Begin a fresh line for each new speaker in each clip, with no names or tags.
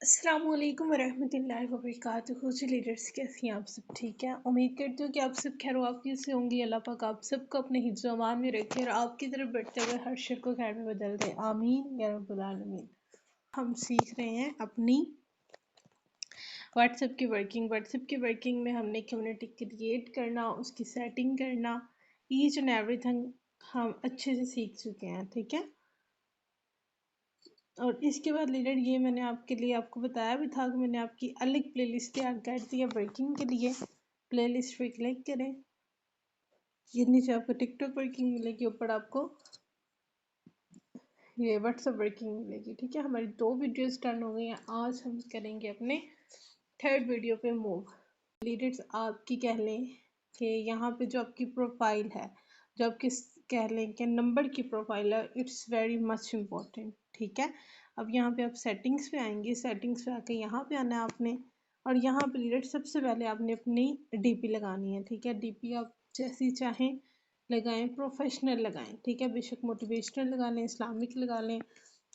अस्सलाम वालेकुम वरहमतुल्लाहि वबरकातुहू। जी लीडर्स, कैसी हैं आप सब? ठीक है, उम्मीद करती हूँ कि आप सब खैर वाफियत से होंगी। अल्लाह पाक आप सबको अपने हिफ्ज़ व अमान में रखे और आपकी तरफ बढ़ते हुए हर शर को खैर में बदल दे, आमीन या रब्बुल आलमीन। हम सीख रहे हैं अपनी व्हाट्सएप की वर्किंग में हमने कम्युनिटी क्रिएट करना, उसकी सेटिंग करना, ईच एंड एवरीथिंग हम अच्छे से सीख चुके हैं। ठीक है, और इसके बाद लीडर ये मैंने आपके लिए आपको बताया भी था कि मैंने आपकी अलग प्लेलिस्ट तैयार कर दी है वर्किंग के लिए। प्लेलिस्ट पे क्लिक करें, ये नीचे आपको टिकटॉक वर्किंग मिलेगी, ऊपर आपको ये व्हाट्सएप वर्किंग मिलेगी। ठीक है, हमारी 2 वीडियोस डन हो गई हैं। आज हम करेंगे अपने 3rd वीडियो पे मूव। लीडर्स, आपकी कह लें कि यहाँ पे जो आपकी प्रोफाइल है, जो आपकी कह लें कि नंबर की प्रोफाइल है, इट्स वेरी मच इम्पोर्टेंट। ठीक है, अब यहाँ पे आप सेटिंग्स पे आएंगे, सेटिंग्स पे आके यहाँ पे आना है आपने, और यहाँ पे लीडर सबसे पहले आपने अपनी डीपी लगानी है। ठीक है, डीपी आप जैसी चाहें लगाएं, प्रोफेशनल लगाएं। ठीक है, बेशक मोटिवेशनल लगा लें, इस्लामिक लगा लें,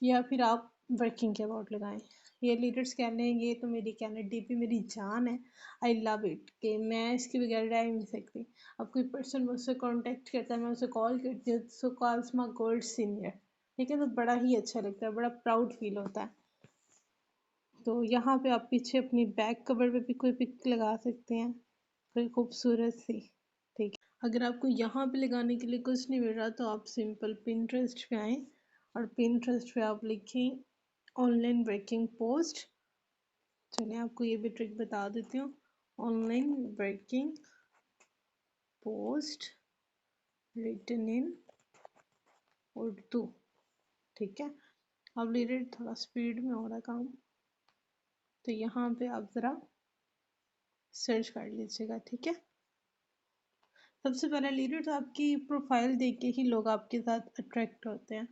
या फिर आप वर्किंग के अबाउट लगाएं। ये लीडर्स कह लें ये तो मेरी कह लें डीपी मेरी जान है, आई लव इट, कि मैं इसके बगैर रह ही नहीं सकती। अब कोई पर्सन मुझसे कांटेक्ट करता है, मैं उसे कॉल करती हूँ, सो कॉल्स माय गोल्ड सीनियर। ठीक है, तो बड़ा ही अच्छा लगता है, बड़ा प्राउड फील होता है। तो यहाँ पे आप पीछे अपनी बैक कवर पे भी कोई पिक लगा सकते हैं, कोई खूबसूरत सी। ठीक है, अगर आपको यहाँ पे लगाने के लिए कुछ नहीं मिल रहा तो आप सिंपल पिंटरेस्ट पे आएँ और पिंटरेस्ट पे आप लिखें ऑनलाइन वर्किंग पोस्ट। चलिए आपको ये भी ट्रिक बता देती हूँ, online working post written in Urdu. ठीक है, अब लीडर थोड़ा स्पीड में हो रहा काम, तो यहाँ पे आप ज़रा सर्च कर लीजिएगा। ठीक है, सबसे पहले लीडर तो आपकी प्रोफाइल देख के ही लोग आपके साथ अट्रैक्ट होते हैं,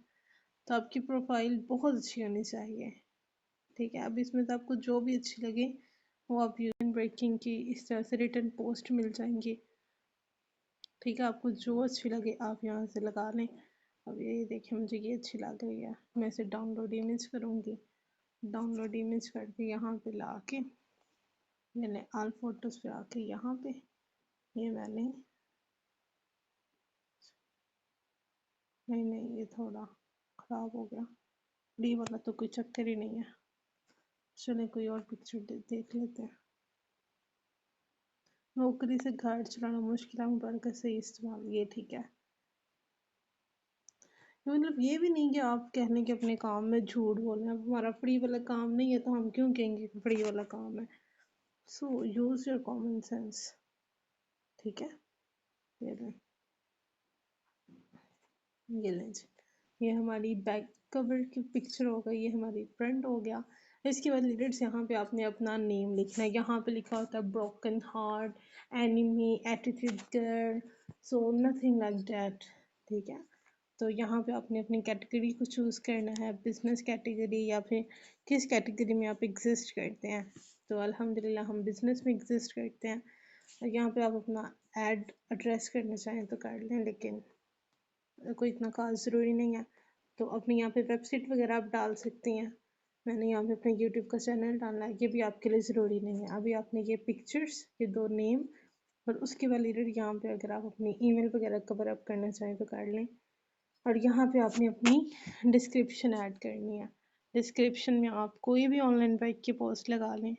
तो आपकी प्रोफाइल बहुत अच्छी होनी चाहिए। ठीक है, अब इसमें से आपको जो भी अच्छी लगे वो आप यूजन ब्रेकिंग की इस तरह से रिटर्न पोस्ट मिल जाएंगी। ठीक है, आपको जो अच्छी लगे आप यहाँ से लगा लें। अब ये देखिए मुझे ये अच्छी लग रही है, मैं इसे डाउनलोड इमेज करूँगी। डाउनलोड इमेज करके यहाँ पे ला के मैंने ऑल फोटोज़ पे आके यहाँ पे ये मैंने नहीं ये थोड़ा ख़राब हो गया, डी वाला तो कोई चक्कर ही नहीं है। चले कोई और पिक्चर देख लेते हैं। नौकरी से घर चलाना मुश्किल है, मोबाइल का सही इस्तेमाल, ये ठीक है। मतलब ये भी नहीं कि आप कहने के अपने काम में झूठ बोलना, हमारा फ्री वाला काम नहीं है तो हम क्यों कहेंगे कि फ्री वाला काम है। सो यूज योर कॉमन सेंस। ठीक है, ये लें, ये लें जी, ये हमारी बैक कवर की पिक्चर हो गई, ये हमारी फ्रंट हो गया। इसके बाद लीडर्स यहाँ पे आपने अपना नेम लिखना है। यहाँ पे लिखा होता है broken heart, enemy, attitude girl, so nothing like that. ठीक है, तो यहाँ पे आपने अपनी कैटेगरी को चूज़ करना है, बिजनेस कैटेगरी या फिर किस कैटेगरी में आप एग्जिस्ट करते हैं। तो अल्हम्दुलिल्लाह हम बिजनेस में एग्जिस्ट करते हैं। और यहाँ पे आप अपना एड एड्रेस करना चाहें तो कर लें, लेकिन कोई इतना खास ज़रूरी नहीं है। तो अपनी यहाँ पे वेबसाइट वगैरह आप डाल सकती हैं। मैंने यहाँ पे अपने यूट्यूब का चैनल डालना है, ये भी आपके लिए ज़रूरी नहीं है। अभी आपने ये पिक्चर्स, ये 2 नेम और उसके बाद लीडर यहाँ पे अगर आप अपनी ईमेल वगैरह कवर अप करना चाहें तो कर लें। और यहाँ पे आपने अपनी डिस्क्रिप्शन ऐड करनी है। डिस्क्रिप्शन में आप कोई भी ऑनलाइन वर्क की पोस्ट लगा लें।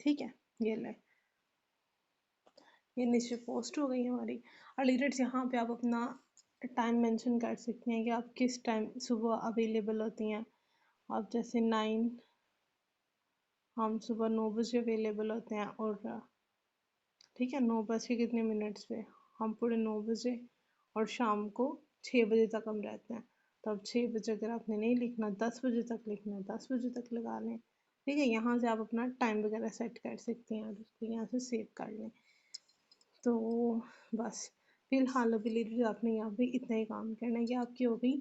ठीक है, ये लें, ये नीचे पोस्ट हो गई हमारी। और लीडर्स यहाँ पे आप अपना टाइम मेंशन कर सकते हैं कि आप किस टाइम सुबह अवेलेबल होती हैं। आप जैसे 9, हम सुबह 9 बजे अवेलेबल होते हैं, और ठीक है 9 बज के कितने मिनट्स पे, हम पूरे 9 बजे, और शाम को 6 बजे तक हम रहते हैं। तो अब 6 बजे अगर आपने नहीं लिखना, 10 बजे तक लिखना है, 10 बजे तक लगा लें। ठीक है, यहाँ से आप अपना टाइम वगैरह सेट कर सकते हैं और उसको यहाँ से सेव कर लें। तो बस फिलहाल अभी लीडर आपने यहाँ पे इतना ही काम करना है कि आपकी हो गई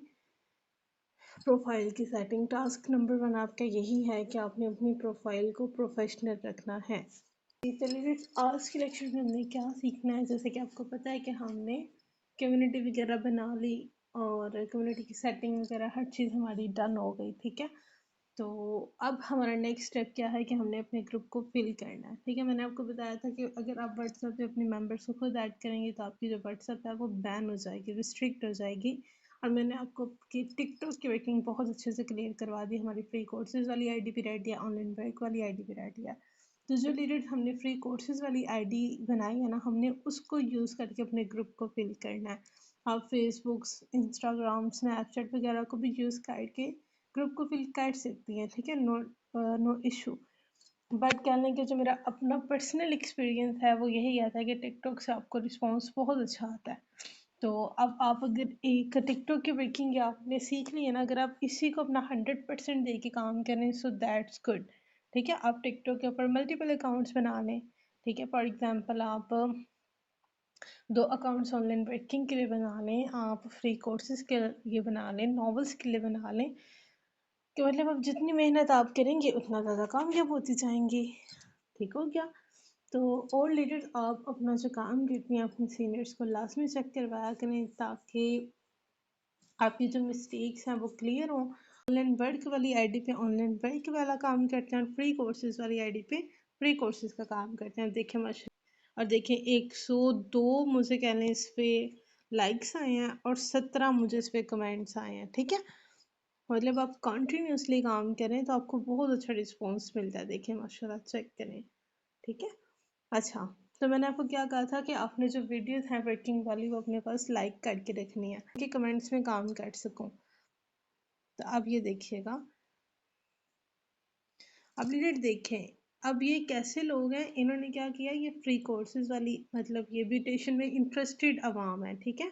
प्रोफाइल की सेटिंग। टास्क नंबर 1 आपका यही है कि आपने अपनी प्रोफाइल को प्रोफेशनल रखना है। चलिए आज के लेक्चर में हमने क्या सीखना है, जैसे कि आपको पता है कि हमने कम्युनिटी वगैरह बना ली और कम्युनिटी की सेटिंग वगैरह हर चीज़ हमारी डन हो गई। ठीक है, तो अब हमारा नेक्स्ट स्टेप क्या है कि हमने अपने ग्रुप को फिल करना है। ठीक है, मैंने आपको बताया था कि अगर आप व्हाट्सएप पे अपने मेंबर्स को खुद ऐड करेंगे तो आपकी जो व्हाट्सएप है वो बैन हो जाएगी, रिस्ट्रिक्ट हो जाएगी। और मैंने आपको कि टिकटॉक की वर्किंग बहुत अच्छे से क्लियर करवा दी। हमारी फ्री कोर्सेज वाली आईडी भी रेडी है, ऑनलाइन वर्क वाली आईडी भी रेडी है। तो जो लीडर हमने फ्री कोर्सेज वाली आईडी बनाई है ना, हमने उसको यूज़ करके अपने ग्रुप को फिल करना है। आप फेसबुक, इंस्टाग्राम, स्नैपचैट वगैरह को भी यूज़ करके ग्रुप को फिल कर सकती हैं। ठीक है, नो इशू। बट कहने के जो मेरा अपना पर्सनल एक्सपीरियंस है वो यही आता है कि टिकटॉक से आपको रिस्पॉन्स बहुत अच्छा आता है। तो अब आप अगर एक टिकटॉक की वर्किंग आपने सीख ली है ना, अगर आप इसी को अपना 100% दे के काम करें सो दैट्स गुड। ठीक है, आप टिकटॉक के ऊपर मल्टीपल अकाउंट्स बना लें। ठीक है, फॉर एग्जाम्पल आप 2 अकाउंट्स ऑनलाइन वर्किंग के लिए बना लें, आप फ्री कोर्सेज के लिए बना लें, नॉवेल्स के लिए बना लें, कि मतलब अब जितनी मेहनत आप करेंगे उतना ज़्यादा कामयाब होती जाएंगी। ठीक हो गया। तो और लीडर्स आप अपना जो काम करती हैं अपने सीनियर्स को लाजमी चेक करवाया करें ताकि आपकी जो मिस्टेक्स हैं वो क्लियर हों। ऑनलाइन वर्क वाली आईडी पे ऑनलाइन वर्क वाला काम करते हैं और फ्री कोर्सेज वाली आईडी पे फ्री कोर्सेज का काम करते हैं। देखें माशा और देखें 102 मुझे कह लें इस पे लाइक्स आए हैं और 17 मुझे इस पे कमेंट्स आए हैं। ठीक है, मतलब आप कंटिन्यूसली काम करें तो आपको बहुत अच्छा रिस्पॉन्स मिलता है। देखिए माशाल्लाह, चेक करें। ठीक है, अच्छा, तो मैंने आपको क्या कहा था कि आपने जो वीडियोस हैं वर्किंग वाली वो अपने पास लाइक करके रखनी है कि कमेंट्स में काम कर सकूं। तो अब ये देखिएगा, अब लीडर देखें, अब ये कैसे लोग हैं, इन्होंने क्या किया, ये फ्री कोर्सेज वाली मतलब ये ब्यूटेशन में इंटरेस्टेड अवाम है। ठीक है,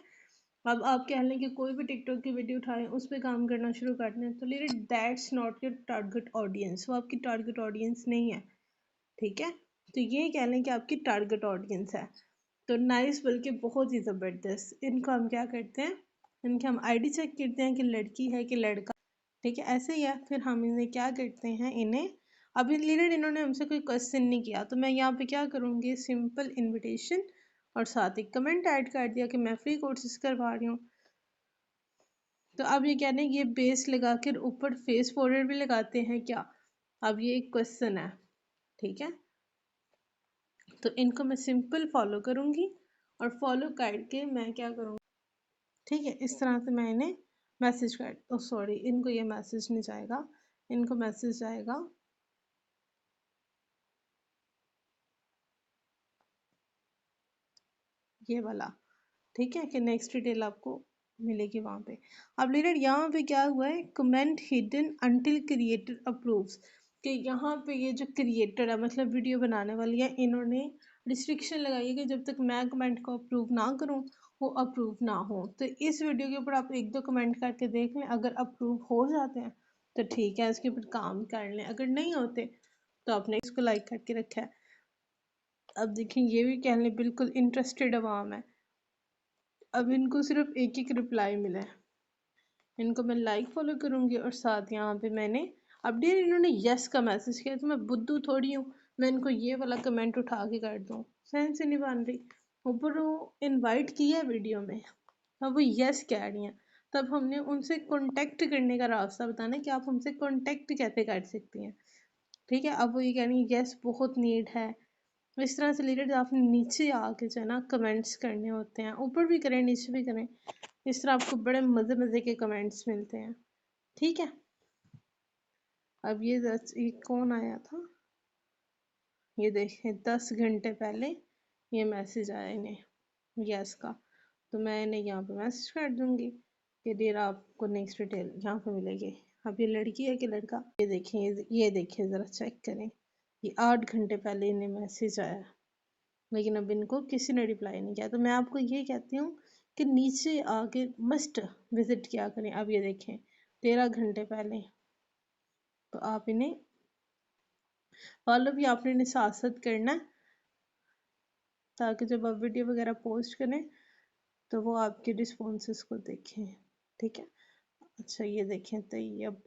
अब आप कह लें कि कोई भी टिकटॉक की वीडियो उठाएं उस पर काम करना शुरू कर दें तो leader that's not your target audience, वो आपकी टारगेट ऑडियंस नहीं है। ठीक है, तो ये कह लें कि आपकी टारगेट ऑडियंस है। तो नाइस, बल्कि बहुत ही ज़बरदस्त। इनको हम क्या करते हैं, इनकी हम आईडी चेक करते हैं कि लड़की है कि लड़का। ठीक है, ऐसे ही है। फिर हम इन्हें क्या करते हैं, इन्हें अभी लीडर इन्होंने हमसे कोई क्वेश्चन नहीं किया तो मैं यहाँ पे क्या करूँगी, सिंपल इनविटेशन और साथ ही कमेंट ऐड कर दिया कि मैं फ्री कोर्सेज करवा रही हूँ। तो अब ये कह रहे हैं ये बेस लगा कर ऊपर फेस फॉरवर्ड भी लगाते हैं क्या, अब ये एक क्वेश्चन है। ठीक है, तो इनको मैं सिंपल फॉलो करूँगी और फॉलो करके मैं क्या करूँगी, ठीक है, इस तरह से मैं इन्हें मैसेज कर, ओ सॉरी, इनको ये मैसेज नहीं जाएगा, इनको मैसेज जाएगा ये वाला। ठीक है, कि नेक्स्ट डिटेल आपको मिलेगी वहाँ पे। अब लीडर यहाँ पे क्या हुआ है, comment hidden until creator approves, कि यहाँ पे ये जो क्रिएटर है मतलब वीडियो बनाने वाली है, इन्होंने रिस्ट्रिक्शन लगाई है कि जब तक मैं कमेंट को अप्रूव ना करूँ वो अप्रूव ना हो। तो इस वीडियो के ऊपर आप 1-2 कमेंट करके देख लें, अगर अप्रूव हो जाते हैं तो ठीक है, इसके ऊपर काम कर लें, अगर नहीं होते तो आपने इसको लाइक करके रखा है। अब देखें, ये भी कह लें बिल्कुल इंटरेस्टेड अवाम है। अब इनको सिर्फ एक एक रिप्लाई मिला है, इनको मैं लाइक फॉलो करूंगी और साथ यहाँ पे मैंने अपडेट, इन्होंने यस का मैसेज किया तो मैं बुद्धू थोड़ी हूँ मैं इनको ये वाला कमेंट उठा के कर दूँ, सेंस ही नहीं बन रही। ऊपर वो इनवाइट किया है वीडियो में, अब वो यस कह रही हैं, तब हमने उनसे कांटेक्ट करने का रास्ता बताना है कि आप हमसे कांटेक्ट कैसे कर सकती हैं। ठीक है, अब वो ये कह रही है यस बहुत नीड है। इस तरह से रिलेटेड आपने नीचे आके जो है ना कमेंट्स करने होते हैं, ऊपर भी करें नीचे भी करें, इस तरह आपको बड़े मज़े मज़े के कमेंट्स मिलते हैं। ठीक है, अब ये कौन आया था, ये देखें 10 घंटे पहले ये मैसेज आया इन्हें यस का, तो मैं इन्हें यहाँ पे मैसेज कर दूंगी कि डियर आपको नेक्स्ट डिटेल यहाँ पे मिलेगी। अब ये लड़की है कि लड़का, ये देखें ज़रा चेक करें, ये 8 घंटे पहले इन्हें मैसेज आया लेकिन अब इनको किसी ने रिप्लाई नहीं किया। तो मैं आपको ये कहती हूँ कि नीचे आके मस्ट विजिट किया करें। अब ये देखें 13 घंटे पहले, तो आप इन्हें फॉलो भी आपने इन्हें साथ साथ करना है ताकि जब आप वीडियो वगैरह पोस्ट करें तो वो आपके रिस्पॉन्सेस को देखें। ठीक है, अच्छा ये देखें तैयब।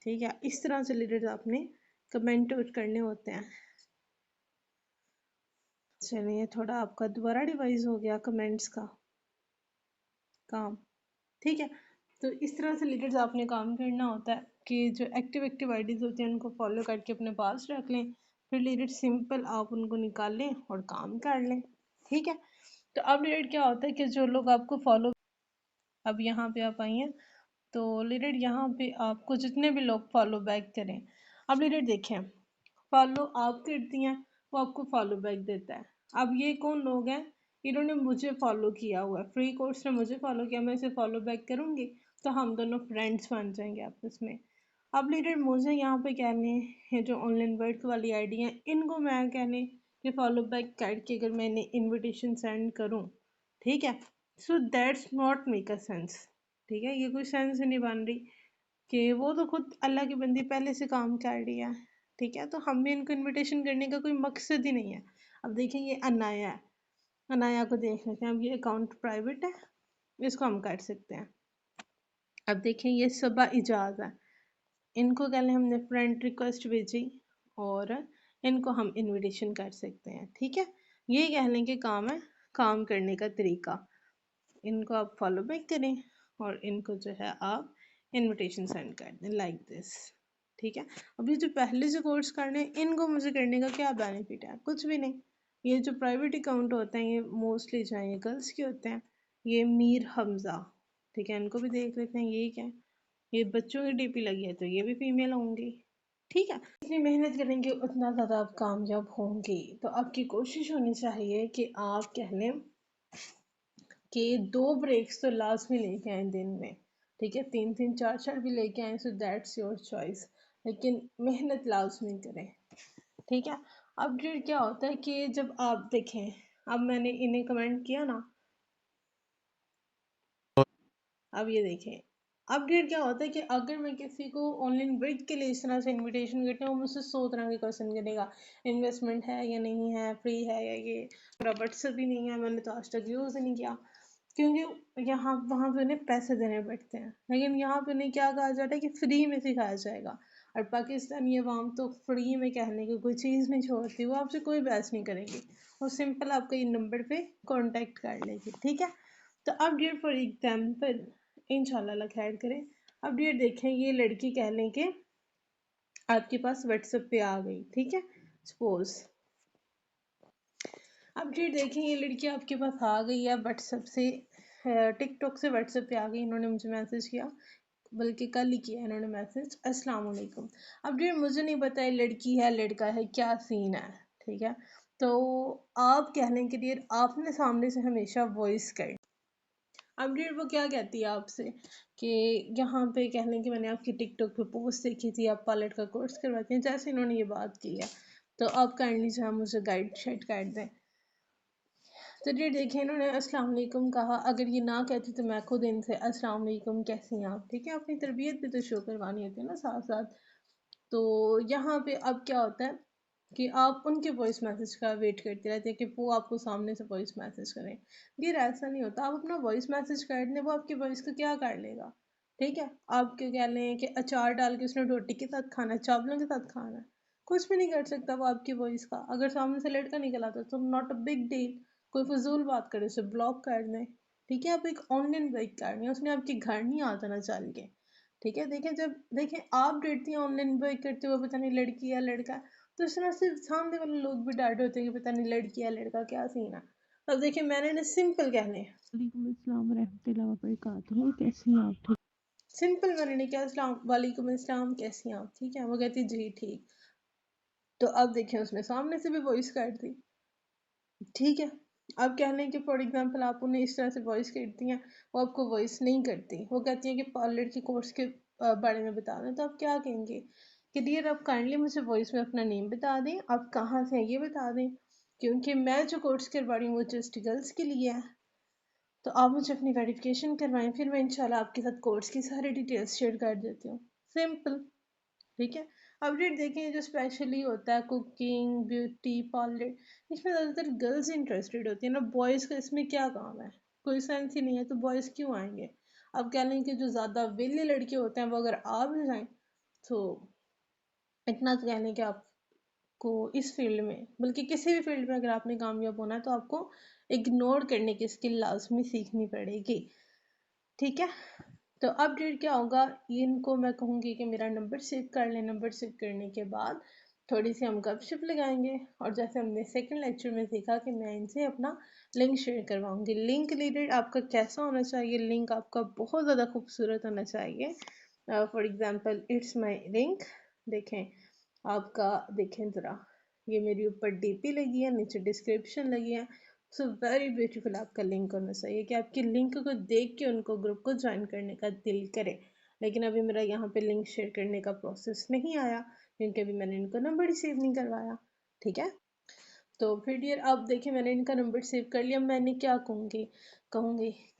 ठीक है, इस तरह से रिलेटेड आपने कमेंट करने होते हैं। चलिए, थोड़ा आपका दोबारा रिवाइज हो गया कमेंट्स का काम। ठीक है, तो इस तरह से लीडर्स आपने काम करना होता है कि जो एक्टिव आईडीज़ होती हैं उनको फॉलो करके अपने पास रख लें, फिर लीडर सिंपल आप उनको निकाल लें और काम कर लें। ठीक है, तो अब लीडर क्या होता है कि जो लोग आपको फॉलो, अब यहाँ पे आप आई हैं तो लीडर यहाँ पे आपको जितने भी लोग फॉलो बैक करें, अब लीडर देखें फॉलो आप करती हैं वो आपको फॉलो बैक देता है। अब ये कौन लोग हैं, इन्होंने मुझे फॉलो किया हुआ है, फ्री कोर्स ने मुझे फॉलो किया, मैं इसे फॉलो बैक करूँगी तो हम दोनों फ्रेंड्स बन जाएंगे आपस में। अब लीडर मुझे यहाँ पे कहने ये जो ऑनलाइन वर्क वाली आईडी है इनको मैं कहने कि फॉलो बैक करके अगर मैं इन्हें इन्विटेशन सेंड करूँ, ठीक है, so that's not make a sense. ठीक है, ये कोई सेंस ही नहीं बन रही कि वो तो खुद अल्लाह की बंदी पहले से काम कर रही है। ठीक है, तो हमें इनको इनविटेशन करने का कोई मकसद ही नहीं है। अब देखें ये अनाया है, अनाया को देख लेते हैं। अब ये अकाउंट प्राइवेट है, इसको हम कर सकते हैं। अब देखें ये सबा इजाज़ है, इनको कल हमने फ्रेंड रिक्वेस्ट भेजी और इनको हम इनविटेशन कर सकते हैं। ठीक है, ये कह लें कि काम है, काम करने का तरीका। इनको आप फॉलो बैक करें और इनको जो है आप इनविटेशन सेंड कर दें लाइक दिस। ठीक है, अभी जो पहले जो कोर्स करने हैं इनको मुझे करने का क्या बेनिफिट है, कुछ भी नहीं। ये जो प्राइवेट अकाउंट होते हैं ये मोस्टली जो है ये गर्ल्स के होते हैं। ये मीर हमजा, ठीक है, इनको भी देख लेते हैं ये क्या है, ये बच्चों की डीपी लगी है तो ये भी फीमेल होंगी। ठीक है, जितनी मेहनत करेंगे उतना ज़्यादा आप कामयाब होंगे। तो आपकी कोशिश होनी चाहिए कि आप कह लें कि 2 ब्रेक्स तो लाजमी लेके आए दिन में। ठीक है, 3-3 4-4 भी लेके आए सो दैट्स योर चॉइस, लेकिन मेहनत लाजमी करें। ठीक है, अपडेट क्या होता है कि जब आप देखें, अब मैंने इन्हें कमेंट किया ना, अब ये देखें अपडेट क्या होता है कि अगर मैं किसी को ऑनलाइन वर्क के लिए इस तरह से इनविटेशन करती हूँ मुझसे 100 तरह के क्वेश्चन करेगा, इन्वेस्टमेंट है या नहीं है, फ्री है या ये, मेरा व्हाट्सएप भी नहीं है, मैंने तो आज तक यूज़ ही नहीं किया, क्योंकि यहाँ वहाँ पे उन्हें पैसे देने पड़ते हैं। लेकिन यहाँ पे उन्हें क्या कहा जाता है कि फ्री में सिखाया जाएगा। और पाकिस्तानी अवाम तो फ्री में कहने की कोई चीज़ नहीं छोड़ती, वो आपसे कोई बहस नहीं करेगी, वो सिंपल आपके इन नंबर पे कांटेक्ट कर लेगी। ठीक है, तो अब डियर फॉर एग्जाम्पल इंशाल्लाह अल्लाह खैर करे, अब डियर देखें ये लड़की कह लें कि आपके पास व्हाट्सएप पे आ गई। ठीक है, सपोज अब डियर देखें ये लड़की आपके पास आ गई है व्हाट्सएप से, टिकटॉक से व्हाट्सएप पे आ गई, इन्होंने मुझे मैसेज किया, बल्कि कल ही किया इन्होंने मैसेज, अस्सलाम वालेकुम। अब डियर मुझे नहीं पता है लड़की है लड़का है क्या सीन है। ठीक है, तो आप कह लें कि डियर आपने सामने से हमेशा वॉइस कर, अब डियर वो क्या कहती है आपसे कि यहाँ पे कह लें कि मैंने आपकी टिकटॉक पे पोस्ट देखी थी, आप पायलट का कोर्स करवाती हैं, जैसे इन्होंने ये बात की है तो आप काइंडली जो है मुझे गाइड शेड कर दें। तो डियर देखिए इन्होंने अस्सलाम वालेकुम कहा, अगर ये ना कहती तो मैं खुद इनसे अस्सलाम वालेकुम कैसी हैं आप, ठीक है, अपनी तरबियत भी तो शो करवानी होती है ना साथ साथ। तो यहाँ पे अब क्या होता है कि आप उनके वॉइस मैसेज का वेट करते रहते हैं कि वो आपको सामने से वॉइस मैसेज करें। डियर ऐसा नहीं होता, आप अपना वॉइस मैसेज कर दें, वो आपकी वॉइस का क्या कर लेगा। ठीक है, आप क्या कह लें कि अचार डाल के उसने रोटी के साथ खाना है, चावलों के साथ खाना है, कुछ भी नहीं कर सकता वो आपकी वॉइस का। अगर सामने से लड़का निकल आता तो नॉट अ बिग डील, कोई फजूल बात करे उसे ब्लॉक कर दें। ठीक है, आप एक ऑनलाइन ब्रेक कर रही हैं, उसने आपके घर नहीं आता ना चल के। ठीक है, देखें जब देखें आप डरती हैं ऑनलाइन वर्क करते हुए पता नहीं लड़की या लड़का है, तो इस तरह से सामने वाले लोग भी डर होते हैं कि पता नहीं लड़की या लड़का क्या सीन है। अब देखिए मैंने ना सिंपल कहने वालेकुम अस्सलाम रहमतुल्लाहि व बरकातहू, कैसी हैं आप, ठीक, सिंपल मैंने नहीं क्या अस्सलाम वालेकुम अस्सलाम कैसी हैं आप, ठीक है, वो कहती जी ठीक। तो अब देखें उसने सामने से भी वॉइस कर दी। ठीक है, अब कह लें कि फॉर एग्जांपल आप उन्हें इस तरह से वॉइस करती हैं, वो आपको वॉइस नहीं करती, वो कहती हैं कि पार्लर के कोर्स के बारे में बता दें, तो आप क्या कहेंगे कि डियर आप काइंडली मुझे वॉइस में अपना नेम बता दें, आप कहाँ से हैं ये बता दें, क्योंकि मैं जो कोर्स करवा रही हूँ वो जस्ट गर्ल्स के लिए है। तो आप मुझे अपनी वेरिफिकेशन करवाएं, फिर मैं इंशाल्लाह आपके साथ कोर्स की सारी डिटेल्स शेयर कर देती हूँ, सिंपल। ठीक है, अपडेट देखें जो स्पेशली होता है कुकिंग ब्यूटी पार्लर, इसमें ज़्यादातर गर्ल्स इंटरेस्टेड होती है ना, बॉयज़ का इसमें क्या काम है, कोई सेंस ही नहीं है, तो बॉयज़ क्यों आएंगे। अब कह लें कि जो ज़्यादा वेले लड़के होते हैं वो अगर आ भी जाएं तो इतना तो कह लें कि आपको इस फील्ड में बल्कि किसी भी फील्ड में अगर आपने कामयाब होना है तो आपको इग्नोर करने की स्किल लाजमी सीखनी पड़ेगी। ठीक है, तो अपडेट क्या होगा, इनको मैं कहूँगी कि मेरा नंबर सेव कर लें। नंबर सेव करने के बाद थोड़ी सी हम गपशप लगाएंगे, और जैसे हमने सेकंड लेक्चर में सीखा कि मैं इनसे अपना लिंक शेयर करवाऊंगी। लिंक रिलेटेड आपका कैसा होना चाहिए, लिंक आपका बहुत ज़्यादा खूबसूरत होना चाहिए। For example it's my link, देखें आपका, देखें ज़रा, ये मेरी ऊपर डीपी लगी है, नीचे डिस्क्रिप्शन लगी है। सो वेरी ब्यूटीफुल आपका लिंक होना चाहिए कि आपके लिंक को देख के उनको ग्रुप को ज्वाइन करने का दिल करे। लेकिन अभी मेरा यहाँ पे लिंक शेयर करने का प्रोसेस नहीं आया, क्योंकि अभी मैंने इनको नंबर ही सेव नहीं करवाया। ठीक है, तो फिर डियर आप देखिए मैंने इनका नंबर सेव कर लिया। मैंने क्या कहूँगी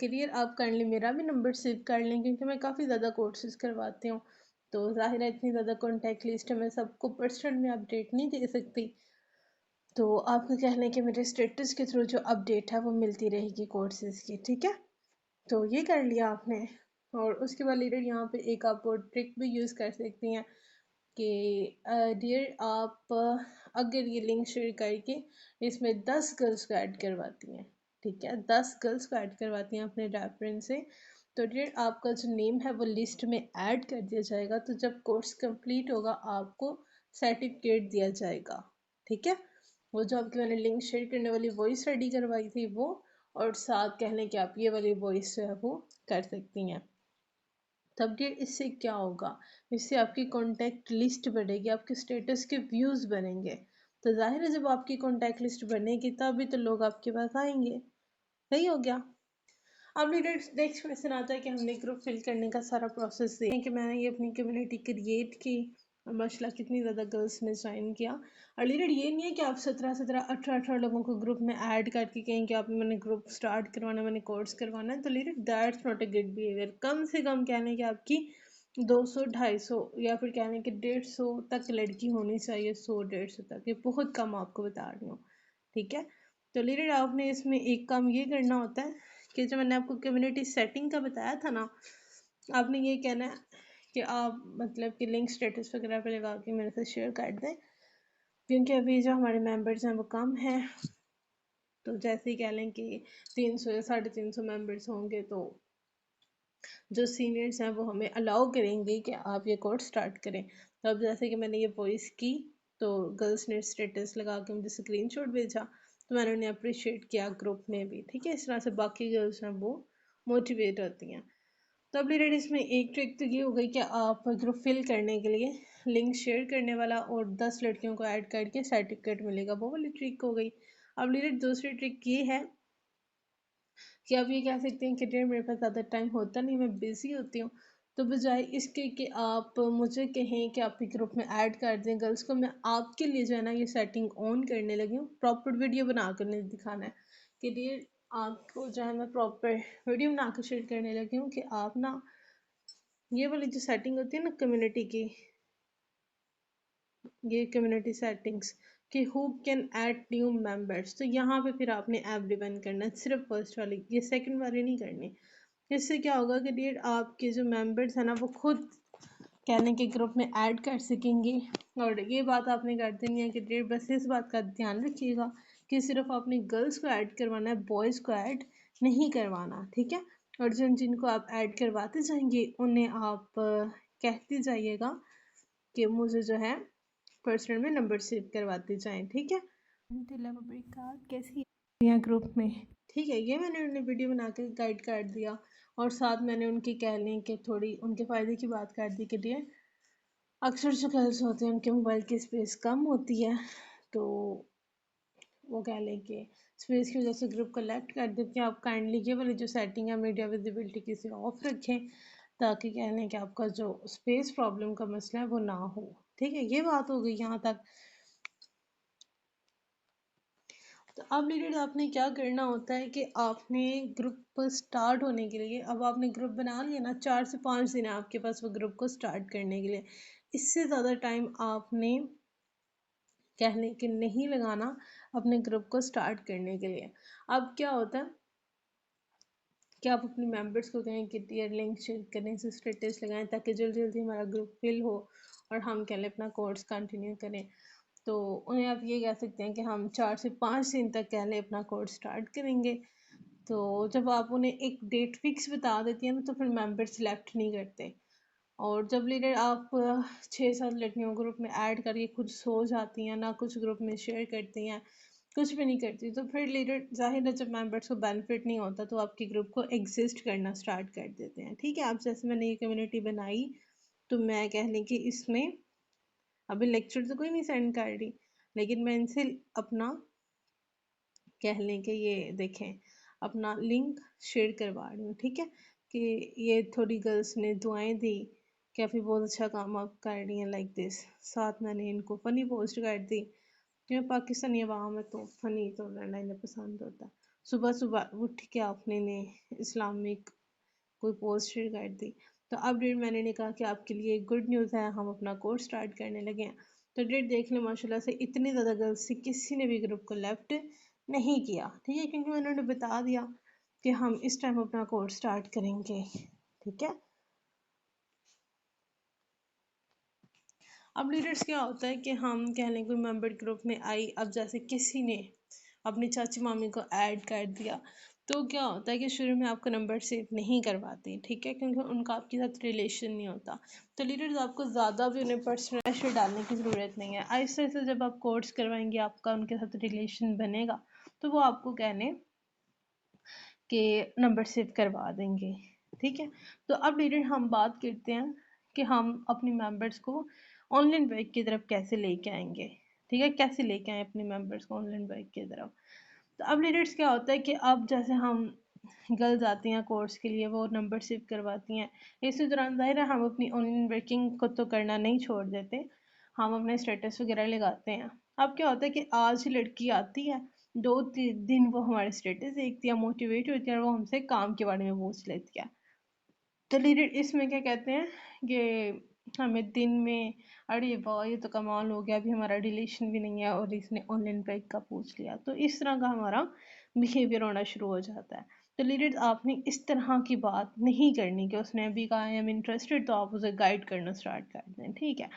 कि डियर आप काइंडली मेरा भी नंबर सेव कर लें, क्योंकि मैं काफ़ी ज़्यादा कोर्सेज करवाती हूँ। तो ज़ाहिर है इतनी ज़्यादा कॉन्टैक्ट लिस्ट है, मैं सबको पर्सनल में अपडेट नहीं दे सकती। तो आपको कह लें कि मेरे स्टेटस के थ्रू जो अपडेट है वो मिलती रहेगी कोर्सेज की। ठीक है, तो ये कर लिया आपने। और उसके बाद लीडर यहाँ पे एक आप और ट्रिक भी यूज़ कर सकती हैं कि डियर आप अगर ये लिंक शेयर करके इसमें 10 गर्ल्स को ऐड करवाती हैं, ठीक है, 10 गर्ल्स को ऐड करवाती हैं अपने रेफरेंस से, तो डियर आपका जो नेम है वो लिस्ट में ऐड कर दिया जाएगा। तो जब कोर्स कंप्लीट होगा आपको सर्टिफिकेट दिया जाएगा। ठीक है, वो जो आपकी मैंने लिंक शेयर करने वाली वॉइस रेडी करवाई थी वो, और साथ कहने कि आप ये वाली वॉइस जो है वो कर सकती हैं। तब ये इससे क्या होगा, इससे आपकी कॉन्टैक्ट लिस्ट बढ़ेगी, आपके स्टेटस के व्यूज़ बनेंगे। तो जाहिर है जब आपकी कॉन्टैक्ट लिस्ट बनेगी तभी तो लोग आपके पास आएंगे। सही हो गया। अब नेक्स्ट क्वेश्चन आता है कि हमने ग्रुप फिल करने का सारा प्रोसेस देखें कि मैंने ये अपनी कम्युनिटी क्रिएट की और माशाल्लाह कितनी ज़्यादा गर्ल्स ने ज्वाइन किया। और लीडर ये नहीं है कि आप 17 18 लोगों को ग्रुप में ऐड करके कहें कि आप मैंने ग्रुप स्टार्ट करवाना, मैंने कोर्स करवाना है। तो leader that's not a good behaviour. कम से कम कहने कि आपकी 200 250 या फिर कहने कि 150 तक लड़की होनी चाहिए, 100 150 तक, ये बहुत कम आपको बता रही हूँ। ठीक है, तो लीडर आपने इसमें एक काम ये करना होता है कि जो मैंने आपको कम्युनिटी सेटिंग का बताया था ना, आपने ये कहना है कि आप मतलब कि लिंक स्टेटस वगैरह पे लगा के मेरे साथ शेयर कर दें, क्योंकि अभी जो हमारे मेंबर्स हैं वो कम हैं। तो जैसे ही कह लें कि 300 या 350 मेंबर्स होंगे तो जो सीनियर्स हैं वो हमें अलाउ करेंगे कि आप ये कोर्स स्टार्ट करें। तो अब जैसे कि मैंने ये वॉइस की तो गर्ल्स ने स्टेटस लगा के मुझे स्क्रीनशॉट भेजा, तो मैंने उन्हें अप्रिशिएट किया ग्रुप में भी। ठीक है, इस तरह से बाकी गर्ल्स हैं वो मोटिवेट होती हैं। तो अब रिलेटेड इसमें एक ट्रिक तो ये हो गई कि आप ग्रुप फिल करने के लिए लिंक शेयर करने वाला और 10 लड़कियों को ऐड करके सर्टिफिकेट मिलेगा, वो वाली ट्रिक हो गई। अब रिलेटेड दूसरी ट्रिक ये है कि आप ये कह सकते हैं कि डियर मेरे पास ज़्यादा टाइम होता नहीं, मैं बिज़ी होती हूँ। तो बजाय इसके कि आप मुझे कहें कि आप ग्रुप में ऐड कर दें गर्ल्स को, मैं आपके लिए जो है ना ये सेटिंग ऑन करने लगी हूँ। प्रॉपर वीडियो बना कर नहीं दिखाना है कि डियर आपको जो है मैं प्रॉपर वीडियो बना कर शेयर करने लगी हूँ कि आप ना ये वाली जो सेटिंग होती है ना कम्युनिटी की, ये कम्युनिटी सेटिंग्स कि who can add new members, तो यहाँ पे फिर आपने एवरीवन करना है, सिर्फ फर्स्ट वाली, ये सेकंड वाली नहीं करनी। इससे क्या होगा कि डियर आपके जो मेंबर्स हैं ना वो खुद कहने के ग्रुप में ऐड कर सकेंगे। और ये बात आपने कर देनी है कि डियर बस इस बात का ध्यान रखिएगा कि सिर्फ आपने गर्ल्स को ऐड करवाना है, बॉयज़ को ऐड नहीं करवाना। ठीक है, और जिनको आप ऐड करवाते जाएंगे उन्हें आप कहते जाइएगा कि मुझे जो है पर्सनल में नंबर सेव करवाते जाएं। ठीक है, कैसी है यहाँ ग्रुप में। ठीक है, ये मैंने उन्हें वीडियो बना के गाइड कर दिया, और साथ मैंने उनकी कह लें कि थोड़ी उनके फ़ायदे की बात कर दी कि डियर अक्सर जो गर्ल्स होते हैं उनके मोबाइल की स्पेस कम होती है, तो वो कह लें कि स्पेस की वजह से ग्रुप कलेक्ट कर देते हैं। आप काइंडली ये वाली जो सेटिंग है मीडिया विजिबिलिटी की से ऑफ रखें, ताकि कह लें कि आपका जो स्पेस प्रॉब्लम का मसला है वो ना हो। ठीक है, ये बात हो गई यहाँ तक। तो अब लीडर आपने क्या करना होता है कि आपने ग्रुप स्टार्ट होने के लिए, अब आपने ग्रुप बना लिया ना, 4 से 5 दिन है आपके पास वो ग्रुप को स्टार्ट करने के लिए। इससे ज़्यादा टाइम आपने कह लें कि नहीं लगाना अपने ग्रुप को स्टार्ट करने के लिए। अब क्या होता है कि आप अपने मेंबर्स को कहें कि डियर लिंक शेयर करें, से स्टेटस लगाएं, ताकि जल्दी जल्दी हमारा ग्रुप फिल हो और हम कह लें अपना कोर्स कंटिन्यू करें। तो उन्हें आप ये कह सकते हैं कि हम 4 से 5 दिन तक कह लें अपना कोर्स स्टार्ट करेंगे। तो जब आप उन्हें एक डेट फिक्स बता देती हैं ना तो फिर मेंबर सिलेक्ट नहीं करते। और जब लीडर आप 6-7 लड़कियों को ग्रुप में ऐड करके खुद सो जाती हैं, ना कुछ ग्रुप में शेयर करती हैं, कुछ भी नहीं करती, तो फिर लीडर ज़ाहिर है जब मेंबर्स को बेनिफिट नहीं होता तो आपके ग्रुप को एग्जिस्ट करना स्टार्ट कर देते हैं। ठीक है, अब जैसे मैंने ये कम्युनिटी बनाई तो मैं कह लें कि इसमें अभी लेक्चर तो कोई नहीं सेंड कर रही, लेकिन मैं इनसे अपना कह लें कि ये देखें अपना लिंक शेयर करवा रही हूँ। ठीक है, कि ये थोड़ी गर्ल्स ने दुआएं दी कि अभी बहुत अच्छा काम आप कर रही हैं लाइक दिस। साथ मैंने इनको फ़नी पोस्ट कर दी क्योंकि पाकिस्तानी अवाम है तो फ़नी तो रहना इन्हें पसंद होता है। सुबह सुबह उठ के आपने ने इस्लामिक कोई पोस्ट शेयर कर दी। तो अब डेट मैंने ने कहा कि आपके लिए गुड न्यूज़ है, हम अपना कोर्स स्टार्ट करने लगे हैं। तो डेट देख लें माशाल्लाह से इतनी ज़्यादा गर्ल्स से किसी ने भी ग्रुप को लेफ्ट नहीं किया। ठीक है, क्योंकि मैंने उन्हें बता दिया कि हम इस टाइम अपना कोर्स स्टार्ट करेंगे। ठीक है, अब लीडर्स क्या होता है कि हम कह लें कोई मेंबर ग्रुप में आई, अब जैसे किसी ने अपनी चाची मामी को ऐड कर दिया तो क्या होता है कि शुरू में आपका नंबर सेव नहीं करवाते। ठीक है, क्योंकि उनका आपके साथ रिलेशन नहीं होता। तो लीडर्स आपको ज़्यादा भी उन्हें पर्सनल प्रेशर डालने की ज़रूरत नहीं है। आहिस्ता आहिस्ता जब आप कोर्स करवाएंगे आपका उनके साथ रिलेशन बनेगा तो वो आपको कहने के नंबर सेव करवा देंगे। ठीक है, तो अब लीडर हम बात करते हैं कि हम अपने मेंबर्स को ऑनलाइन वर्क की तरफ कैसे लेके आएंगे। ठीक है, कैसे लेके आए अपने मेंबर्स को ऑनलाइन वर्क की तरफ। तो अब लीडर्स क्या होता है कि अब जैसे हम गर्ल्स आती हैं कोर्स के लिए, वो नंबर सेव करवाती हैं, इसी दौरान ज़ाहिर है हम अपनी ऑनलाइन वर्किंग को तो करना नहीं छोड़ देते, हम अपने स्टेटस वगैरह लगाते हैं। अब क्या होता है कि आज लड़की आती है, 2-3 दिन वो हमारे स्टेटस देखती है, मोटिवेट होती है और वो हमसे काम के बारे में पूछ लेती है। तो लीडर इसमें क्या कहते हैं कि हमें दिन में अरे वाह ये तो कमाल हो गया, अभी हमारा रिलेशन भी नहीं है और इसने ऑनलाइन ब्रेक का पूछ लिया, तो इस तरह का हमारा बिहेवियर होना शुरू हो जाता है। तो लीडर आपने इस तरह की बात नहीं करनी कि उसने अभी कहा आई एम इंटरेस्टेड तो आप उसे गाइड करना स्टार्ट कर दें। ठीक है,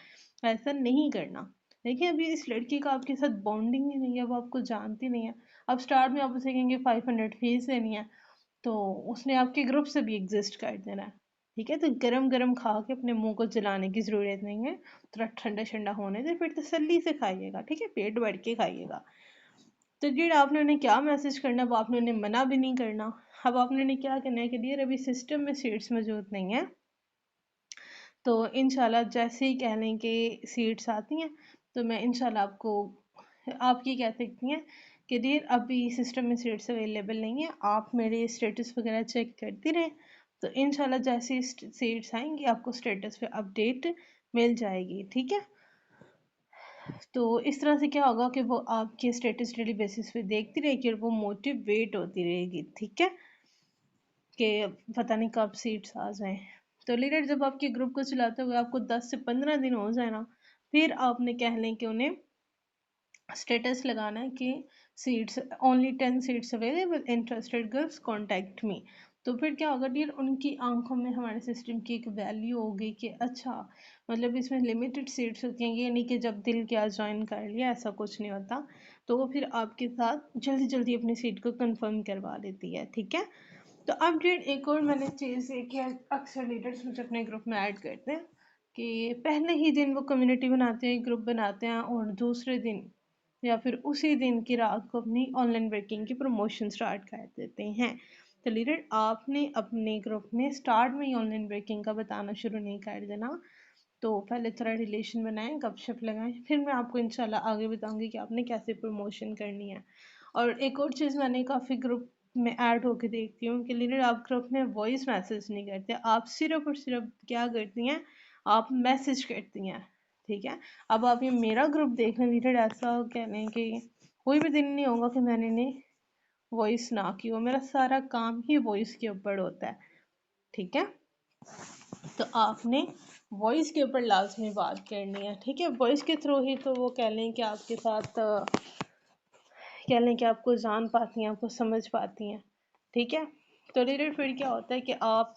ऐसा नहीं करना। देखिए अभी इस लड़की का आपके साथ बॉन्डिंग ही नहीं है, वो आपको जानती नहीं है। अब स्टार्ट में आप उसे कहेंगे 500 फीस देनी है तो उसने आपके ग्रुप से भी एग्जिस्ट कर देना है। ठीक है, तो गरम गरम खा के अपने मुंह को जलाने की ज़रूरत नहीं है, थोड़ा ठंडा ठंडा होने दे, फिर तसल्ली से खाइएगा। ठीक है, पेट भर के खाइएगा। तो डियर आपने उन्हें क्या मैसेज करना, अब आपने उन्हें मना भी नहीं करना। अब आपने उन्हें क्या करना है कि डियर अभी सिस्टम में सीट्स मौजूद नहीं है, तो इंशाल्लाह जैसे ही कह लें कि सीट्स आती हैं तो मैं इंशाल्लाह आपको, आप ये कह सकती हैं कि डियर अभी सिस्टम में सीट्स अवेलेबल नहीं है, आप मेरे स्टेटस वगैरह चेक करती रहें, तो इंशाल्लाह जैसे ही सीट्स आएंगी आपको स्टेटस पे अपडेट मिल जाएगी। ठीक है, तो इस तरह से क्या होगा कि वो आपके स्टेटस डेली बेसिस पे देखती रहेगी और वो मोटिवेट होती रहेगी। ठीक है, कि पता नहीं कब सीट्स आ जाएं। तो लीडर जब आपके ग्रुप को चलाते हुए आपको 10 से 15 दिन हो जाए ना, फिर आपने कह लें कि उन्हें स्टेटस लगाना है कि seats only 10 seats available, interested girls contact me. तो फिर क्या होगा डियर, उनकी आंखों में हमारे सिस्टम की एक वैल्यू होगी कि अच्छा मतलब इसमें लिमिटेड सीट्स होती हैं, ये नहीं कि जब दिल किया ज्वाइन कर लिया, ऐसा कुछ नहीं होता। तो वो फिर आपके साथ जल्दी जल्दी अपनी सीट को कंफर्म करवा लेती है। ठीक है, तो अपडेट एक और मैंने चीज़ देखी है, अक्सर लीडर्स मुझे अपने ग्रुप में ऐड करते हैं कि पहले ही दिन वो कम्युनिटी बनाते हैं, ग्रुप बनाते हैं और दूसरे दिन या फिर उसी दिन की रात को अपनी ऑनलाइन वर्किंग की प्रमोशन स्टार्ट कर देते हैं। तो लीडर आपने अपने ग्रुप में स्टार्ट में ही ऑनलाइन वर्किंग का बताना शुरू नहीं कर देना। तो पहले थोड़ा रिलेशन बनाएं, गपशप लगाएं, फिर मैं आपको इंशाल्लाह आगे बताऊंगी कि आपने कैसे प्रमोशन करनी है। और एक और चीज़ मैंने काफ़ी ग्रुप में ऐड होके देखती हूँ कि लीडर आप ग्रुप में वॉइस मैसेज नहीं करते, आप सिर्फ और सिर्फ क्या करती हैं, आप मैसेज करती हैं। ठीक है, अब आप ये मेरा ग्रुप देख लें लीडर, ऐसा कह लें कि कोई भी दिन नहीं होगा कि मैंने इन्हें वॉइस ना की हो, मेरा सारा काम ही वॉइस के ऊपर होता है। ठीक है, तो आपने वॉइस के ऊपर लाजमी बात करनी है। ठीक है, वॉइस के थ्रू ही तो वो कह लें कि आपके साथ कह लें कि आपको जान पाती हैं, आपको समझ पाती हैं। ठीक है, तो लीडर फिर क्या होता है कि आप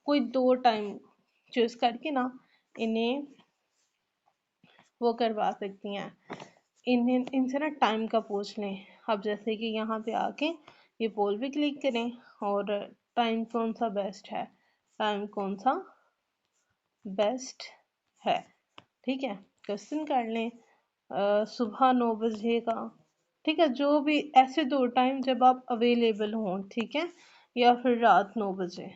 कोई 2 टाइम चूज़ करके ना इन्हें वो करवा सकती हैं, इन्हें इनसे ना टाइम का पूछ लें। अब जैसे कि यहाँ पे आके ये पोल भी क्लिक करें और टाइम कौन सा बेस्ट है, टाइम कौन सा बेस्ट है, ठीक है। क्वेश्चन कर लें सुबह 9 बजे का, ठीक है, जो भी ऐसे दो टाइम जब आप अवेलेबल हों, ठीक है, या फिर रात 9 बजे,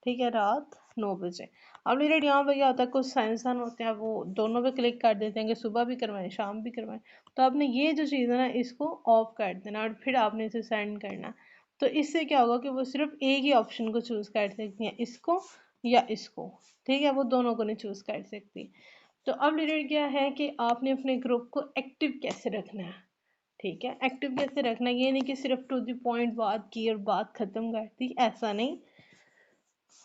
ठीक है, रात 9 बजे। अब रिलेटेड यहाँ पे क्या होता है, कुछ साइंसदान होते हैं वो दोनों पे क्लिक कर देते हैं कि सुबह भी करवाएं शाम भी करवाएं, तो आपने ये जो चीज़ है ना इसको ऑफ कर देना और फिर आपने इसे सेंड करना। तो इससे क्या होगा कि वो सिर्फ एक ही ऑप्शन को चूज़ कर सकती हैं, इसको या इसको, ठीक है, वो दोनों को नहीं चूज़ कर सकती। तो अब रिलेटेड क्या है कि आपने अपने ग्रुप को एक्टिव कैसे रखना है, ठीक है, एक्टिव कैसे रखना है, ये नहीं कि सिर्फ टू द पॉइंट बात की और बात खत्म कर दी, ऐसा नहीं।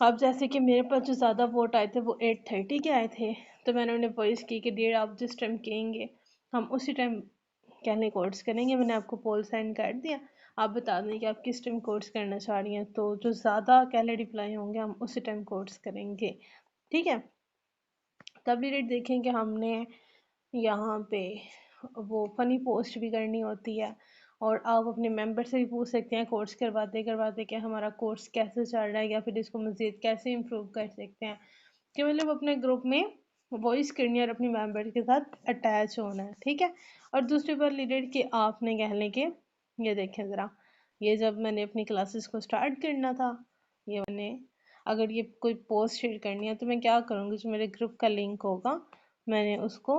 अब जैसे कि मेरे पास जो ज़्यादा वोट आए थे वो 8:30 के आए थे, तो मैंने उन्हें वॉइस की कि डियर आप जिस टाइम कहेंगे हम उसी टाइम कहने कोर्स करेंगे। मैंने आपको पोल सेंड कर दिया, आप बता दें कि आप किस टाइम कोर्स करना चाह रही हैं, तो जो ज़्यादा कहले रिप्लाई होंगे हम उसी टाइम कोर्स करेंगे, ठीक है। तब रेट देखें कि हमने यहाँ पे वो फ़नी पोस्ट भी करनी होती है और आप अपने मेंबर से भी पूछ सकते हैं कोर्स करवाते करवाते कि हमारा कोर्स कैसे चल रहा है या फिर इसको मज़ीद कैसे इम्प्रूव कर सकते हैं, कि मतलब अपने ग्रुप में वॉइस करनी है और अपनी मेंबर के साथ अटैच होना है, ठीक है। और दूसरी बात रिलेटेड कि आपने कह लें कि ये देखें ज़रा, ये जब मैंने अपनी क्लासेस को स्टार्ट करना था, ये मैंने अगर ये कोई पोस्ट शेयर करनी है तो मैं क्या करूँगी, जो मेरे ग्रुप का लिंक होगा मैंने उसको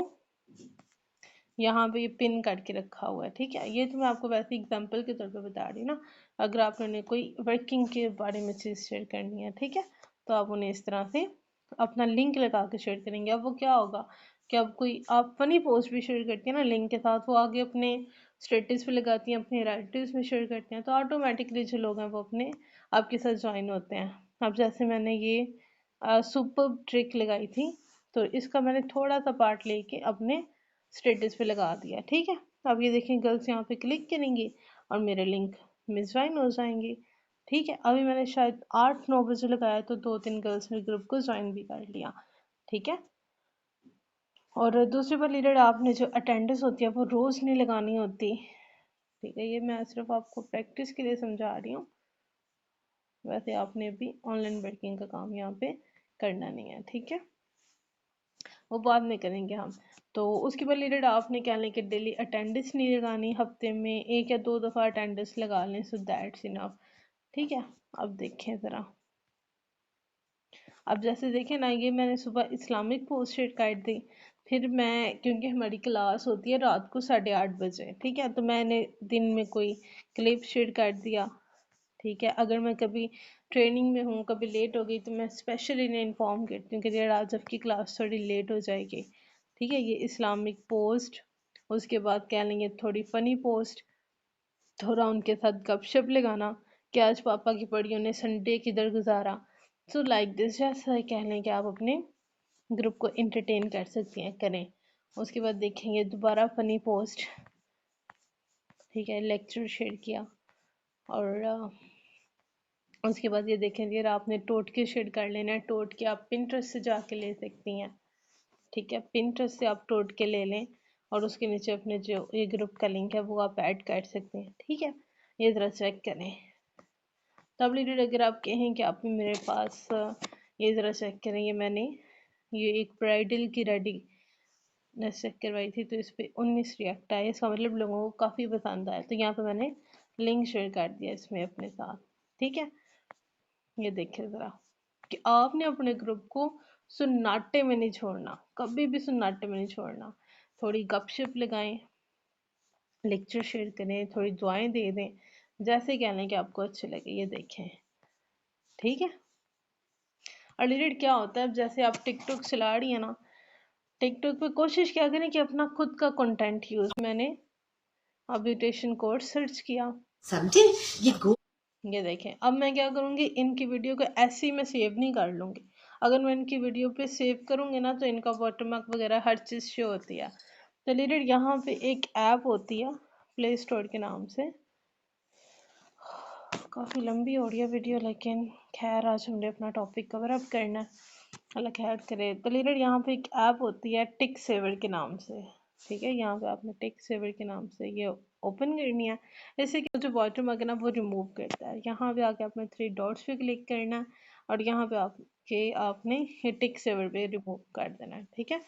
यहाँ पे ये पिन करके रखा हुआ है, ठीक है। ये तो मैं आपको वैसे एग्जांपल के तौर पे बता रही हूँ ना, अगर आपने कोई वर्किंग के बारे में चीज़ शेयर करनी है, ठीक है, तो आप उन्हें इस तरह से अपना लिंक लगा के शेयर करेंगे। अब वो क्या होगा कि अब कोई आप फनी पोस्ट भी शेयर करती हैं ना लिंक के साथ, वो आगे अपने स्टेटस पे लगाती हैं, अपने रिलेटिव्स में शेयर करते हैं, तो ऑटोमेटिकली जो लोग हैं वो अपने आपके साथ ज्वाइन होते हैं। अब जैसे मैंने ये सुपर ट्रिक लगाई थी, तो इसका मैंने थोड़ा सा पार्ट लेके अपने स्टेटस पे लगा दिया, ठीक है। अब ये देखें गर्ल्स यहाँ पे क्लिक करेंगी और मेरे लिंक में ज्वाइन हो जाएंगी, ठीक है। अभी मैंने शायद 8-9 बजे लगाया तो 2-3 गर्ल्स ने ग्रुप को ज्वाइन भी कर लिया, ठीक है। और दूसरी बात लीडर, आपने जो अटेंडेंस होती है वो रोज़ नहीं लगानी होती, ठीक है, ये मैं सिर्फ आपको प्रैक्टिस के लिए समझा रही हूँ, वैसे आपने भी ऑनलाइन वर्किंग का काम यहाँ पे करना नहीं है, ठीक है, वो बाद में करेंगे हम। तो उसके बाद रिलेटेड आपने क्या लें कि डेली अटेंडेंस नहीं लगानी, हफ्ते में 1 या 2 दफ़ा अटेंडेंस लगा लें, सो दैट्स इनफ, ठीक है। अब देखें ज़रा, अब जैसे देखें ना, ये मैंने सुबह इस्लामिक पोस्ट शेयर कर दी, फिर मैं क्योंकि हमारी क्लास होती है रात को 8:30 बजे, ठीक है, तो मैंने दिन में कोई क्लिप शेयर कर दिया, ठीक है। अगर मैं कभी ट्रेनिंग में हूँ, कभी लेट हो गई, तो मैं स्पेशली इन्हें इन्फॉर्म करती हूँ कि यार आज आपकी क्लास थोड़ी लेट हो जाएगी, ठीक है। ये इस्लामिक पोस्ट, उसके बाद कह लेंगे थोड़ी फ़नी पोस्ट, थोड़ा उनके साथ गपशप लगाना कि आज पापा की पढ़ियों ने संडे किधर गुजारा, सो लाइक दिस, जैसा कह लें कि आप अपने ग्रुप को इंटरटेन कर सकती हैं, करें। उसके बाद देखेंगे दोबारा फ़नी पोस्ट, ठीक है, लेक्चर शेयर किया, और उसके बाद ये देखें यार आपने टोटके शेड कर लेना है, टोटके आप पिंटरेस्ट से जाके ले सकती हैं, ठीक है, पिंटरेस्ट से आप टोटके ले लें और उसके नीचे अपने जो ये ग्रुप का लिंक है वो आप ऐड कर सकते हैं, ठीक है। ये ज़रा चेक करें। तब रिलेटेड अगर आप कहें कि आप मेरे पास ये ज़रा चेक करें, ये मैंने ये एक ब्राइडल की रेडी चेक करवाई थी, तो इस पर 19 रिएक्ट आए, इसका मतलब लोगों को काफ़ी पसंद आया, तो यहाँ पे मैंने लिंक शेयर कर दिया इसमें अपने साथ, ठीक है। ये देखिए ज़रा कि आपने अपने ग्रुप को सन्नाटे में नहीं छोड़ना, कभी भी सन्नाटे में नहीं छोड़ना, थोड़ी गपशप लगाएं, लेक्चर शेयर करें, थोड़ी दुआएं दे दें, जैसे कह लें कि आपको अच्छे लगे, ये देखें, ठीक है। और रिलेटेड क्या होता है, अब जैसे आप टिकटॉक चला रही है ना, टिकटॉक पे कोशिश क्या करें कि अपना खुद का कंटेंट यूज़, मैंने अब ब्यूटेशन कोर्स सर्च किया,
समझे ये
ये देखें। अब मैं क्या करूँगी, इनकी वीडियो को ऐसे ही मैं सेव नहीं कर लूँगी, अगर मैं इनकी वीडियो पे सेव करूँगी ना तो इनका वाटरमार्क वगैरह हर चीज़ शो होती है। तो रिलेटेड यहाँ पे एक ऐप होती है प्ले स्टोर के नाम से, काफ़ी लंबी हो रही है वीडियो लेकिन खैर आज हमने अपना टॉपिक कवर अप करना है, अल्लाह खैर करे। तो रिलेटेड यहाँ पे एक ऐप होती है टिक सेवर के नाम से, ठीक है, यहाँ पे आपने टेक्स्ट सेवर के नाम से ये ओपन करनी है। इससे कि जो वाटरमार्क है ना वो रिमूव करता है। यहाँ पे आके आपने 3 डॉट्स पे क्लिक करना है और यहाँ पे आपने ये टेक्स्ट सेवर पे रिमूव कर देना है। ठीक है,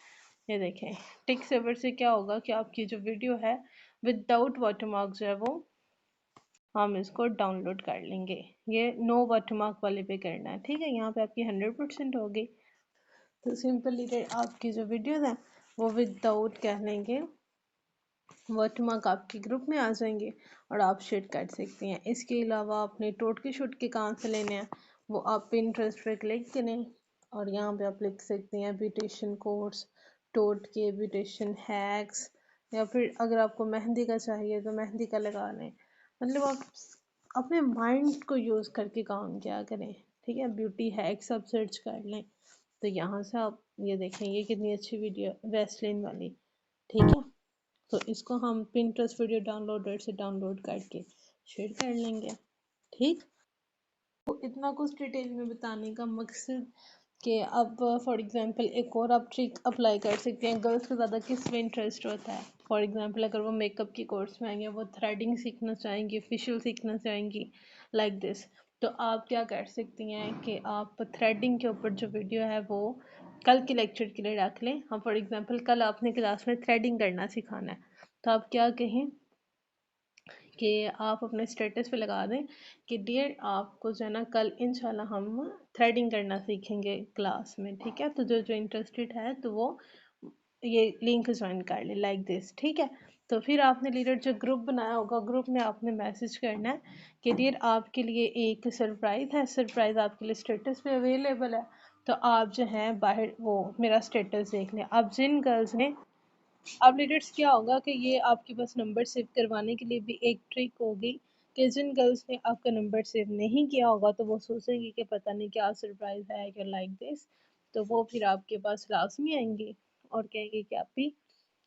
ये देखें टेक्स्ट सेवर से क्या होगा कि आपकी जो वीडियो है विदाउट वाटरमार्क जो है वो हम इसको डाउनलोड कर लेंगे। ये नो वाटरमार्क वाले पे करना है। ठीक है, यहाँ पे आपकी 100% होगी। तो सिंपली आपकी जो वीडियोस हैं वो विदाउट कह लेंगे वाटरमार्क आपके ग्रुप में आ जाएंगे और आप शेयर कर सकते हैं। इसके अलावा अपने टोटके शोटके कहाँ से लेने हैं वो आप पिंटरेस्ट पे क्लिक करें और यहाँ पे आप लिख सकते हैं ब्यूटिशियन कोर्स, टोटके, ब्यूटिशियन हैक्स, या फिर अगर आपको मेहंदी का चाहिए तो मेहंदी का लगा लें। मतलब आप अपने माइंड को यूज़ करके काम किया करें। ठीक है, ब्यूटी हैक्स आप सर्च कर लें तो यहाँ से आप ये देखें ये कितनी अच्छी वीडियो वेस्लिन वाली। ठीक है, तो इसको हम पिंटरेस्ट वीडियो डाउनलोडर से डाउनलोड करके शेयर कर लेंगे। ठीक, तो इतना कुछ डिटेल में बताने का मकसद कि अब फॉर एग्जांपल एक और आप ट्रिक अप्लाई कर सकते हैं। गर्ल्स को ज़्यादा किस में इंटरेस्ट होता है, फॉर एग्जांपल अगर वो मेकअप की कोर्स में आएंगे, वो थ्रेडिंग सीखना चाहेंगी, फेशियल सीखना चाहेंगी, लाइक दिस, तो आप क्या कर सकती हैं कि आप थ्रेडिंग के ऊपर जो वीडियो है वो कल के लेक्चर के लिए रख लें। हम फॉर एग्जांपल कल आपने क्लास में थ्रेडिंग करना सिखाना है, तो आप क्या कहें कि आप अपने स्टेटस पे लगा दें कि डियर आपको जो है ना कल इंशाल्लाह हम थ्रेडिंग करना सीखेंगे क्लास में। ठीक है, तो जो जो इंटरेस्टेड है तो वो ये लिंक ज्वाइन कर ले, लाइक दिस। ठीक है, तो फिर आपने लीडर जो ग्रुप बनाया होगा, ग्रुप में आपने मैसेज करना है कि डियर आपके लिए एक सरप्राइज़ है, सरप्राइज़ आपके लिए स्टेटस पे अवेलेबल है, तो आप जो है बाहर वो मेरा स्टेटस देख लें। अब जिन गर्ल्स ने अब लीडर्स क्या होगा कि ये आपके पास नंबर सेव करवाने के लिए भी एक ट्रिक होगी कि जिन गर्ल्स ने आपका नंबर सेव नहीं किया होगा तो वो सोचेंगी कि पता नहीं क्या सरप्राइज है या लाइक दिस, तो वो फिर आपके पास लाजमी आएंगे और कहेंगे कि आप भी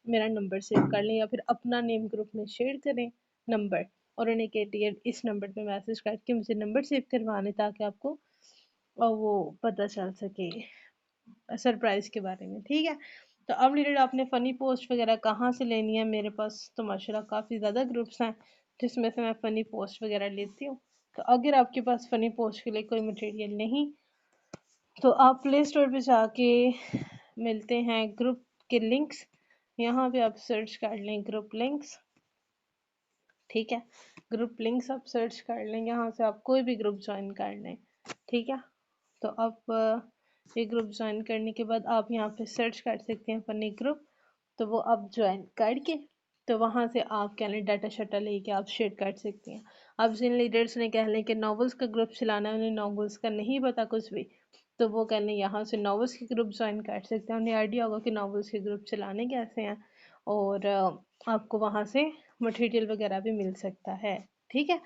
मेरा नंबर सेव कर लें या फिर अपना नेम ग्रुप में शेयर करें नंबर और उन्हें कहती है इस नंबर पे मैसेज करके मुझे नंबर सेव करवाने ताकि आपको वो पता चल सके सरप्राइज के बारे में। ठीक है, तो अब लीडर आपने फ़नी पोस्ट वगैरह कहाँ से लेनी है, मेरे पास तो माशाल्लाह काफ़ी ज़्यादा ग्रुप्स हैं जिसमें से मैं फ़नी पोस्ट वगैरह लेती हूँ। तो अगर आपके पास फ़नी पोस्ट के लिए कोई मटेरियल नहीं तो आप प्ले स्टोर पे जाके मिलते हैं ग्रुप के लिंक्स, यहाँ पे आप सर्च कर लें ग्रुप लिंक्स। ठीक है, ग्रुप लिंक्स आप सर्च कर लें, यहाँ से आप कोई भी ग्रुप ज्वाइन कर लें। ठीक है, तो अब ये ग्रुप ज्वाइन करने के बाद आप यहाँ पे सर्च कर सकते हैं फनी ग्रुप, तो वो आप ज्वाइन करके तो वहाँ से आप कह लें डाटा शाटा लेके आप शेयर कर सकते हैं। अब जिन लीडर्स ने कह लें कि नॉवेल्स का ग्रुप चलाना है, उन्हें नॉवेल्स का नहीं पता कुछ भी, तो वो कह लें यहाँ से नॉवेल्स के ग्रुप ज्वाइन कर सकते हैं। उन्हें आइडिया होगा कि नॉवेल्स के ग्रुप चलाने कैसे हैं और आपको वहाँ से मटेरियल वगैरह भी मिल सकता है। ठीक है,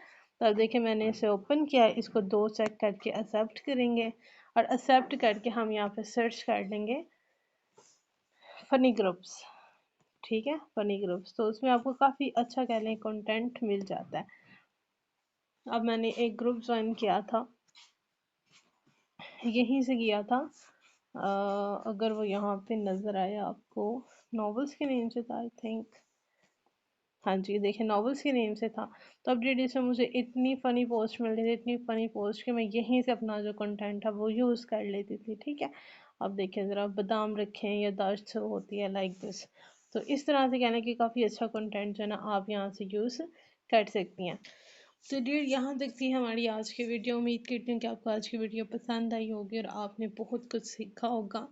तो अब देखिए मैंने इसे ओपन किया, इसको 2 चेक करके एक्सेप्ट करेंगे और एक्सेप्ट करके हम यहाँ पे सर्च कर लेंगे फनी ग्रुप्स। ठीक है, फनी ग्रुप्स, तो उसमें आपको काफ़ी अच्छा कह लें कंटेंट मिल जाता है। अब मैंने एक ग्रुप ज्वाइन किया था, यहीं से किया था, अगर वो यहाँ पे नज़र आया आपको, नॉवेल्स के नेम से था आई थिंक, हाँ जी देखिए नॉवेल्स के नेम से था। तो अब डेट इसमें मुझे इतनी फ़नी पोस्ट मिल रही थी, इतनी फ़नी पोस्ट कि मैं यहीं से अपना जो कंटेंट है वो यूज़ कर लेती थी। ठीक है, अब देखिए ज़रा बादाम रखें या दाश्त होती है लाइक दिस, तो इस तरह से कहना कि काफ़ी अच्छा कंटेंट जो है ना आप यहाँ से यूज़ कर सकती हैं। तो डियर यहाँ तक थी हमारी आज की वीडियो। उम्मीद करती हूँ कि आपको आज की वीडियो पसंद आई होगी और आपने बहुत कुछ सीखा होगा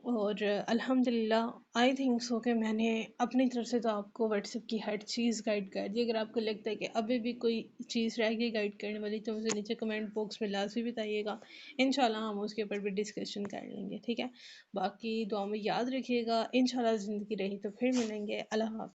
और अल्हम्दुलिल्लाह आई थिंक सो कि मैंने अपनी तरफ से तो आपको व्हाट्सएप की हर चीज़ गाइड कर दी। अगर आपको लगता है कि अभी भी कोई चीज़ रह गई गाइड करने वाली तो मुझे नीचे कमेंट बॉक्स में लाजमी बताइएगा, इंशाल्लाह हम उसके ऊपर भी डिस्कशन कर लेंगे। ठीक है, बाकी दुआ में याद रखिएगा, इंशाल्लाह ज़िंदगी रही तो फिर मिलेंगे। अल्लाह हाफ़िज़।